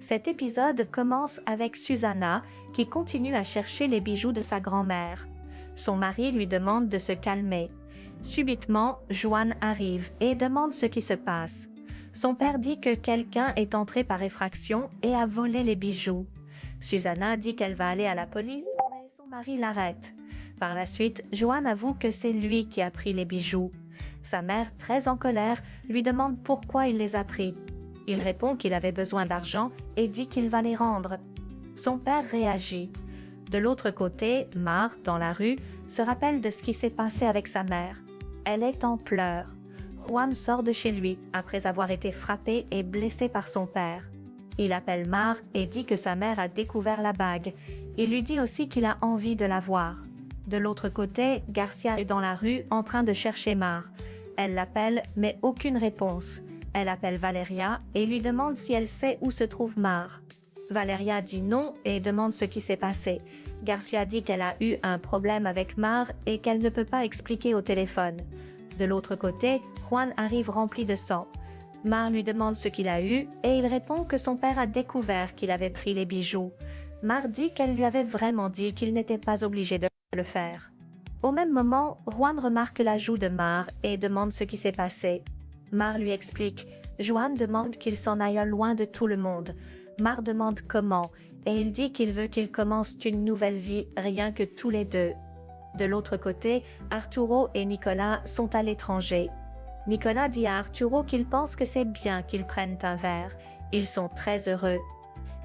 Cet épisode commence avec Susanna qui continue à chercher les bijoux de sa grand-mère. Son mari lui demande de se calmer. Subitement, Joanne arrive et demande ce qui se passe. Son père dit que quelqu'un est entré par effraction et a volé les bijoux. Susanna dit qu'elle va aller à la police, mais son mari l'arrête. Par la suite, Joanne avoue que c'est lui qui a pris les bijoux. Sa mère, très en colère, lui demande pourquoi il les a pris. Il répond qu'il avait besoin d'argent et dit qu'il va les rendre. Son père réagit. De l'autre côté, Mar, dans la rue, se rappelle de ce qui s'est passé avec sa mère. Elle est en pleurs. Juan sort de chez lui après avoir été frappé et blessé par son père. Il appelle Mar et dit que sa mère a découvert la bague. Il lui dit aussi qu'il a envie de la voir. De l'autre côté, Garcia est dans la rue en train de chercher Mar. Elle l'appelle, mais aucune réponse. Elle appelle Valeria et lui demande si elle sait où se trouve Mar. Valeria dit non et demande ce qui s'est passé. Garcia dit qu'elle a eu un problème avec Mar et qu'elle ne peut pas expliquer au téléphone. De l'autre côté, Juan arrive rempli de sang. Mar lui demande ce qu'il a eu et il répond que son père a découvert qu'il avait pris les bijoux. Mar dit qu'elle lui avait vraiment dit qu'il n'était pas obligé de le faire. Au même moment, Juan remarque la joue de Mar et demande ce qui s'est passé. Mar lui explique. Juan demande qu'il s'en aille loin de tout le monde. Mar demande comment, et il dit qu'il veut qu'ils commencent une nouvelle vie rien que tous les deux. De l'autre côté, Arturo et Nicolas sont à l'étranger. Nicolas dit à Arturo qu'il pense que c'est bien qu'ils prennent un verre. Ils sont très heureux.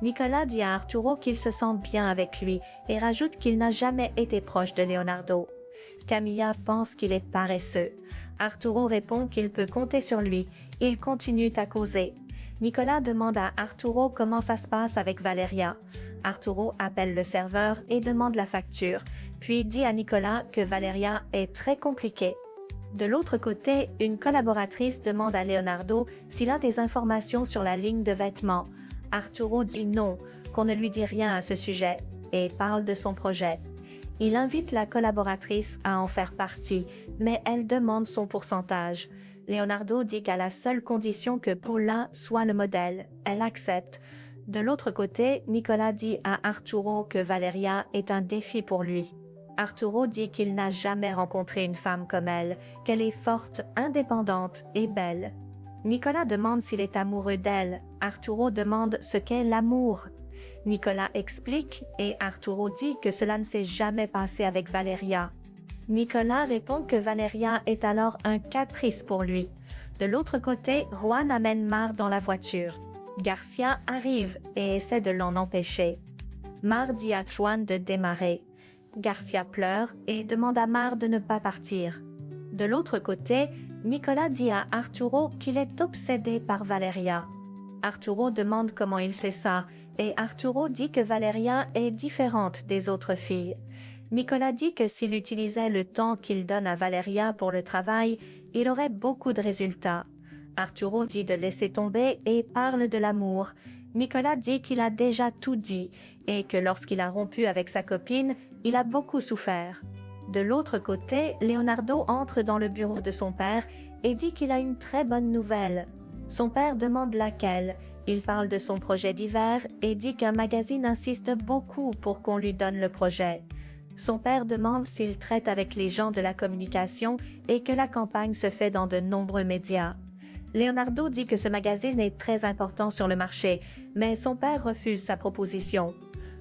Nicolas dit à Arturo qu'il se sent bien avec lui et rajoute qu'il n'a jamais été proche de Leonardo. Camilla pense qu'il est paresseux. Arturo répond qu'il peut compter sur lui. Ils continuent à causer. Nicolas demande à Arturo comment ça se passe avec Valeria. Arturo appelle le serveur et demande la facture, puis dit à Nicolas que Valeria est très compliquée. De l'autre côté, une collaboratrice demande à Leonardo s'il a des informations sur la ligne de vêtements. Arturo dit non, qu'on ne lui dit rien à ce sujet, et parle de son projet. Il invite la collaboratrice à en faire partie, mais elle demande son pourcentage. Leonardo dit qu'à la seule condition que Paula soit le modèle, elle accepte. De l'autre côté, Nicolas dit à Arturo que Valeria est un défi pour lui. Arturo dit qu'il n'a jamais rencontré une femme comme elle, qu'elle est forte, indépendante et belle. Nicolas demande s'il est amoureux d'elle. Arturo demande ce qu'est l'amour. Nicolas explique et Arturo dit que cela ne s'est jamais passé avec Valeria. Nicolas répond que Valeria est alors un caprice pour lui. De l'autre côté, Juan amène Mar dans la voiture. Garcia arrive et essaie de l'en empêcher. Mar dit à Juan de démarrer. Garcia pleure et demande à Mar de ne pas partir. De l'autre côté, Nicolas dit à Arturo qu'il est obsédé par Valeria. Arturo demande comment il sait ça, et Arturo dit que Valeria est différente des autres filles. Nicolas dit que s'il utilisait le temps qu'il donne à Valeria pour le travail, il aurait beaucoup de résultats. Arturo dit de laisser tomber et parle de l'amour. Nicolas dit qu'il a déjà tout dit, et que lorsqu'il a rompu avec sa copine, il a beaucoup souffert. De l'autre côté, Leonardo entre dans le bureau de son père et dit qu'il a une très bonne nouvelle. Son père demande laquelle. Il parle de son projet d'hiver et dit qu'un magazine insiste beaucoup pour qu'on lui donne le projet. Son père demande s'il traite avec les gens de la communication et que la campagne se fait dans de nombreux médias. Leonardo dit que ce magazine est très important sur le marché, mais son père refuse sa proposition.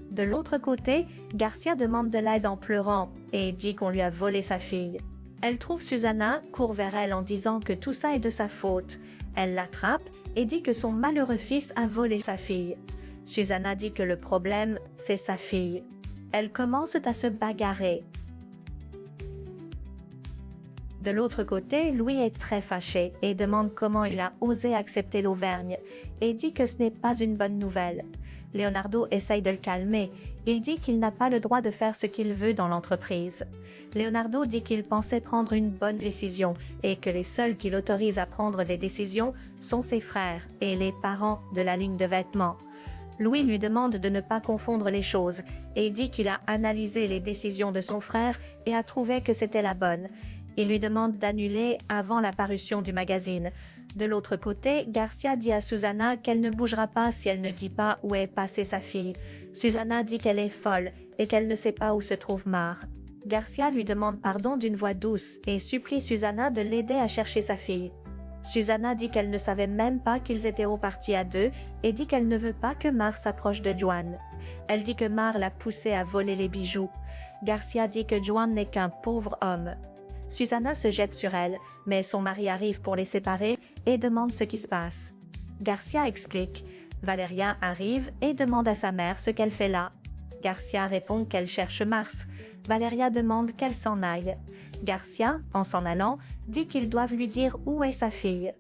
De l'autre côté, Garcia demande de l'aide en pleurant et dit qu'on lui a volé sa fille. Elle trouve Susanna, court vers elle en disant que tout ça est de sa faute. Elle l'attrape et dit que son malheureux fils a volé sa fille. Susanna dit que le problème, c'est sa fille. Elles commencent à se bagarrer. De l'autre côté, Louis est très fâché et demande comment il a osé accepter l'Auvergne et dit que ce n'est pas une bonne nouvelle. Leonardo essaye de le calmer. Il dit qu'il n'a pas le droit de faire ce qu'il veut dans l'entreprise. Leonardo dit qu'il pensait prendre une bonne décision et que les seuls qui l'autorisent à prendre des décisions sont ses frères et les parents de la ligne de vêtements. Louis lui demande de ne pas confondre les choses et dit qu'il a analysé les décisions de son frère et a trouvé que c'était la bonne. Il lui demande d'annuler avant la parution du magazine. De l'autre côté, Garcia dit à Susana qu'elle ne bougera pas si elle ne dit pas où est passée sa fille. Susana dit qu'elle est folle et qu'elle ne sait pas où se trouve Mar. Garcia lui demande pardon d'une voix douce et supplie Susana de l'aider à chercher sa fille. Susana dit qu'elle ne savait même pas qu'ils étaient repartis à deux et dit qu'elle ne veut pas que Mar s'approche de Juan. Elle dit que Mar l'a poussée à voler les bijoux. Garcia dit que Juan n'est qu'un pauvre homme. Susana se jette sur elle, mais son mari arrive pour les séparer et demande ce qui se passe. Garcia explique. Valeria arrive et demande à sa mère ce qu'elle fait là. Garcia répond qu'elle cherche Mars. Valeria demande qu'elle s'en aille. Garcia, en s'en allant, dit qu'ils doivent lui dire où est sa fille.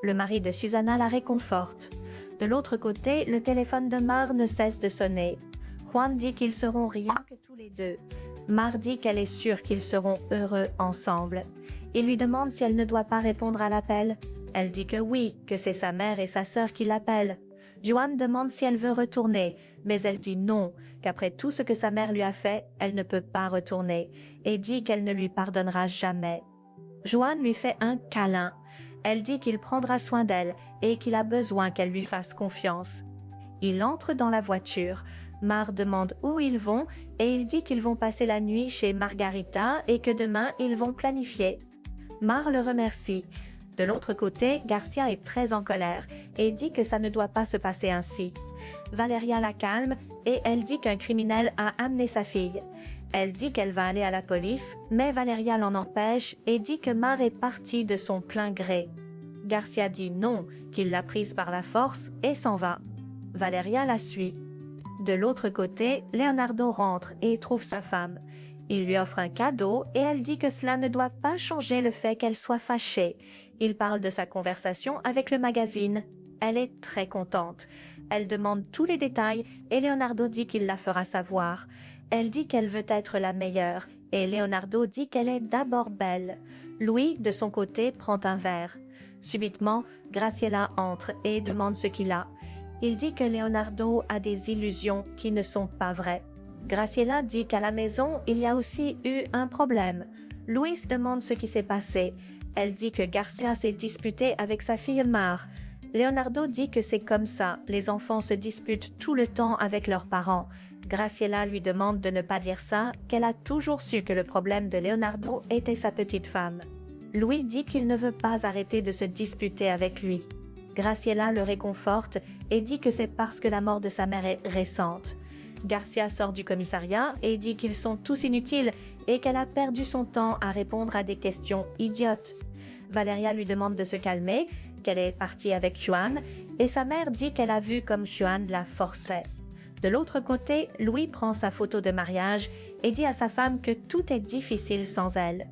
Le mari de Susana la réconforte. De l'autre côté, le téléphone de Mar ne cesse de sonner. Juan dit qu'ils seront rien que tous les deux. Mar dit qu'elle est sûre qu'ils seront heureux ensemble. Il lui demande si elle ne doit pas répondre à l'appel. Elle dit que oui, que c'est sa mère et sa sœur qui l'appellent. Juan demande si elle veut retourner, mais elle dit non, qu'après tout ce que sa mère lui a fait, elle ne peut pas retourner, et dit qu'elle ne lui pardonnera jamais. Juan lui fait un câlin. Elle dit qu'il prendra soin d'elle et qu'il a besoin qu'elle lui fasse confiance. Il entre dans la voiture. Mar demande où ils vont et il dit qu'ils vont passer la nuit chez Margarita et que demain ils vont planifier. Mar le remercie. De l'autre côté, Garcia est très en colère et dit que ça ne doit pas se passer ainsi. Valeria la calme et elle dit qu'un criminel a amené sa fille. Elle dit qu'elle va aller à la police, mais Valeria l'en empêche et dit que Mar est partie de son plein gré. Garcia dit non, qu'il l'a prise par la force et s'en va. Valeria la suit. De l'autre côté, Leonardo rentre et trouve sa femme. Il lui offre un cadeau et elle dit que cela ne doit pas changer le fait qu'elle soit fâchée. Il parle de sa conversation avec le magazine. Elle est très contente. Elle demande tous les détails et Leonardo dit qu'il la fera savoir. Elle dit qu'elle veut être la meilleure et Leonardo dit qu'elle est d'abord belle. Louis, de son côté, prend un verre. Subitement, Graciela entre et demande ce qu'il a. Il dit que Leonardo a des illusions qui ne sont pas vraies. Graciela dit qu'à la maison, il y a aussi eu un problème. Louis demande ce qui s'est passé. Elle dit que Garcia s'est disputé avec sa fille Mar. Leonardo dit que c'est comme ça, les enfants se disputent tout le temps avec leurs parents. Graciela lui demande de ne pas dire ça, qu'elle a toujours su que le problème de Leonardo était sa petite femme. Louis dit qu'il ne veut pas arrêter de se disputer avec lui. Graciela le réconforte et dit que c'est parce que la mort de sa mère est récente. Garcia sort du commissariat et dit qu'ils sont tous inutiles et qu'elle a perdu son temps à répondre à des questions idiotes. Valeria lui demande de se calmer, qu'elle est partie avec Juan, et sa mère dit qu'elle a vu comme Juan la forçait. De l'autre côté, Louis prend sa photo de mariage et dit à sa femme que tout est difficile sans elle.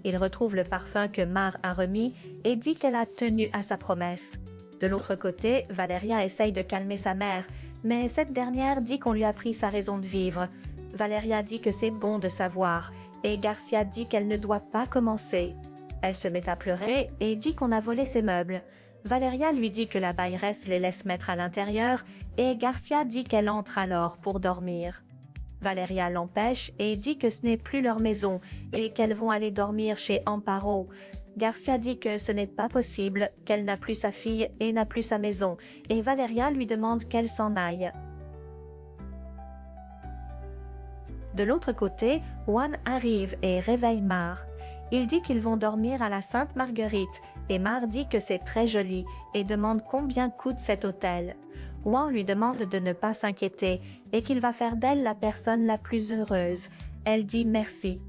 Il retrouve le parfum que Mar a remis et dit qu'elle a tenu à sa promesse. De l'autre côté, Valeria essaye de calmer sa mère, mais cette dernière dit qu'on lui a pris sa raison de vivre. Valeria dit que c'est bon de savoir, et Garcia dit qu'elle ne doit pas commencer. Elle se met à pleurer et dit qu'on a volé ses meubles. Valeria lui dit que la bailleresse les laisse mettre à l'intérieur, et Garcia dit qu'elle entre alors pour dormir. Valeria l'empêche et dit que ce n'est plus leur maison, et qu'elles vont aller dormir chez Amparo. Garcia dit que ce n'est pas possible, qu'elle n'a plus sa fille et n'a plus sa maison, et Valeria lui demande qu'elle s'en aille. De l'autre côté, Juan arrive et réveille Mar. Il dit qu'ils vont dormir à la Sainte-Marguerite, et Mar dit que c'est très joli, et demande combien coûte cet hôtel. Juan lui demande de ne pas s'inquiéter, et qu'il va faire d'elle la personne la plus heureuse. Elle dit merci.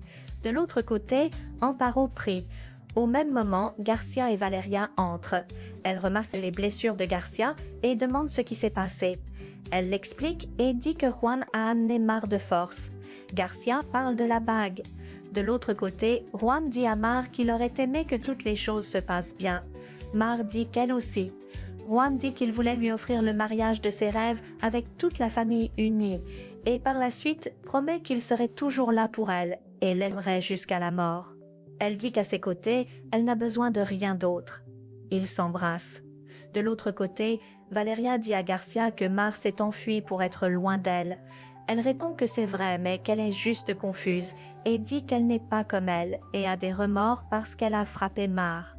De l'autre côté, Amparo prie. Au même moment, Garcia et Valeria entrent. Elle remarque les blessures de Garcia et demande ce qui s'est passé. Elle l'explique et dit que Juan a amené Mar de force. Garcia parle de la bague. De l'autre côté, Juan dit à Mar qu'il aurait aimé que toutes les choses se passent bien. Mar dit qu'elle aussi. Juan dit qu'il voulait lui offrir le mariage de ses rêves avec toute la famille unie, et par la suite promet qu'il serait toujours là pour elle et l'aimerait jusqu'à la mort. Elle dit qu'à ses côtés, elle n'a besoin de rien d'autre. Ils s'embrassent. De l'autre côté, Valeria dit à Garcia que Mar s'est enfui pour être loin d'elle. Elle répond que c'est vrai mais qu'elle est juste confuse et dit qu'elle n'est pas comme elle et a des remords parce qu'elle a frappé Mar.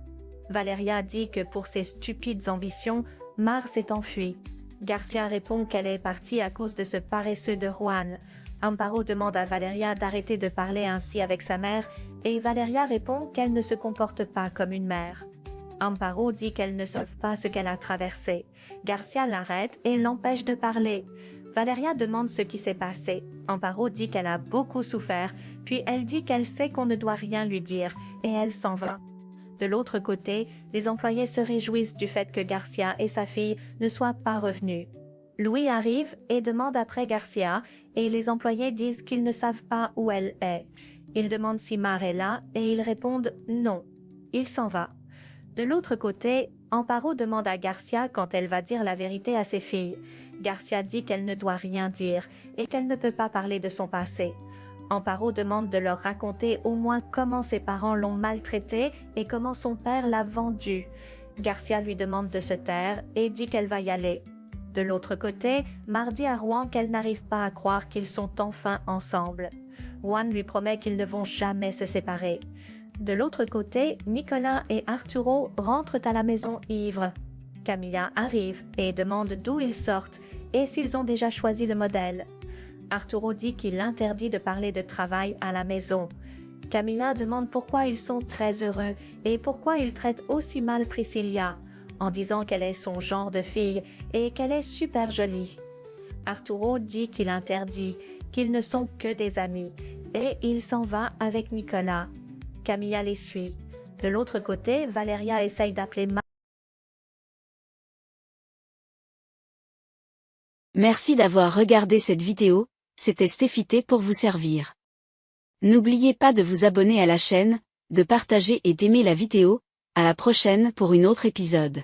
Valeria dit que pour ses stupides ambitions, Mar s'est enfuie. Garcia répond qu'elle est partie à cause de ce paresseux de Juan. Amparo demande à Valeria d'arrêter de parler ainsi avec sa mère et Valeria répond qu'elle ne se comporte pas comme une mère. Amparo dit qu'elle ne sait pas ce qu'elle a traversé. Garcia l'arrête et l'empêche de parler. Valeria demande ce qui s'est passé. Amparo dit qu'elle a beaucoup souffert, puis elle dit qu'elle sait qu'on ne doit rien lui dire, et elle s'en va. De l'autre côté, les employés se réjouissent du fait que Garcia et sa fille ne soient pas revenus. Louis arrive et demande après Garcia, et les employés disent qu'ils ne savent pas où elle est. Ils demandent si Mar est là, et ils répondent non. Il s'en va. De l'autre côté, Amparo demande à Garcia quand elle va dire la vérité à ses filles. Garcia dit qu'elle ne doit rien dire et qu'elle ne peut pas parler de son passé. Amparo demande de leur raconter au moins comment ses parents l'ont maltraitée et comment son père l'a vendue. Garcia lui demande de se taire et dit qu'elle va y aller. De l'autre côté, Mar dit à Juan qu'elle n'arrive pas à croire qu'ils sont enfin ensemble. Juan lui promet qu'ils ne vont jamais se séparer. De l'autre côté, Nicolas et Arturo rentrent à la maison ivres. Camilla arrive et demande d'où ils sortent et s'ils ont déjà choisi le modèle. Arturo dit qu'il interdit de parler de travail à la maison. Camilla demande pourquoi ils sont très heureux et pourquoi ils traitent aussi mal Priscilla, en disant qu'elle est son genre de fille et qu'elle est super jolie. Arturo dit qu'il interdit, qu'ils ne sont que des amis, et il s'en va avec Nicolas. Camilla les suit. De l'autre côté, Valeria essaye d'appeler Mar. Merci d'avoir regardé cette vidéo, c'était Stéphité pour vous servir. N'oubliez pas de vous abonner à la chaîne, de partager et d'aimer la vidéo, à la prochaine pour une autre épisode.